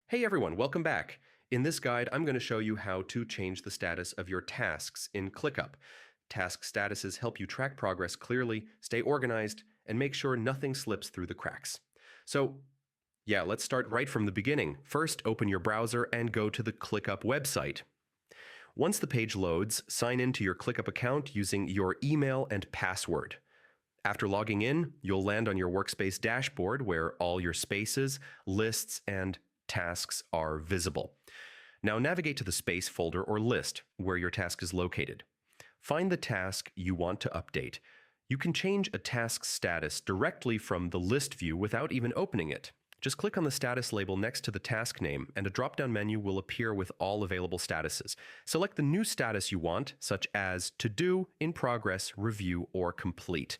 Hey everyone, welcome back. In this guide, I'm going to show you how to change the status of your tasks in Clickup. Task statuses help you track progress clearly, stay organized, and make sure nothing slips through the cracks. Let's start right from the beginning. First, open your browser and go to the Clickup website. Once the page loads, sign in to your Clickup account using your email and password. After logging in, you'll land on your workspace dashboard where all your spaces, lists, and tasks are visible. Now navigate to the space folder or list where your task is located. Find the task you want to update. You can change a task's status directly from the list view without even opening it. Just click on the status label next to the task name and a drop-down menu will appear with all available statuses. Select the new status you want, such as To Do, In Progress, Review, or Complete.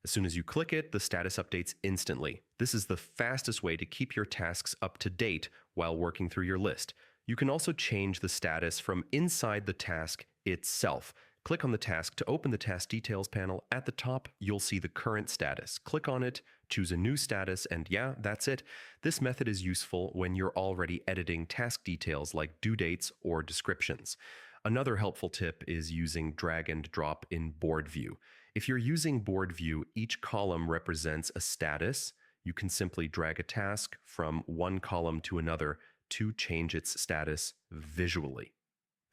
As soon as you click it, the status updates instantly. This is the fastest way to keep your tasks up to date while working through your list. You can also change the status from inside the task itself. Click on the task to open the task details panel. At the top, you'll see the current status. Click on it, choose a new status, and yeah, that's it. This method is useful when you're already editing task details like due dates or descriptions. Another helpful tip is using drag and drop in board view. If you're using board view, each column represents a status. You can simply drag a task from one column to another to change its status visually.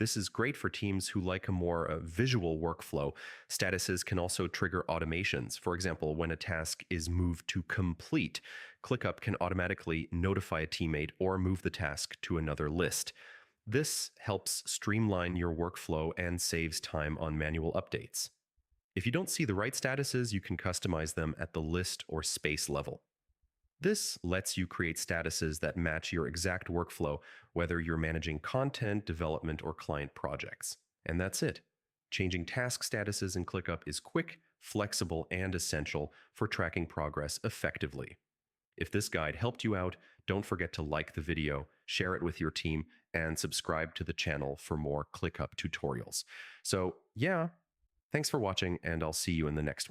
This is great for teams who like a more visual workflow. Statuses can also trigger automations. For example, when a task is moved to complete, ClickUp can automatically notify a teammate or move the task to another list. This helps streamline your workflow and saves time on manual updates. If you don't see the right statuses, you can customize them at the list or space level. This lets you create statuses that match your exact workflow, whether you're managing content, development, or client projects. And that's it. Changing task statuses in ClickUp is quick, flexible, and essential for tracking progress effectively. If this guide helped you out, don't forget to like the video, share it with your team, and subscribe to the channel for more ClickUp tutorials. Thanks for watching, and I'll see you in the next one.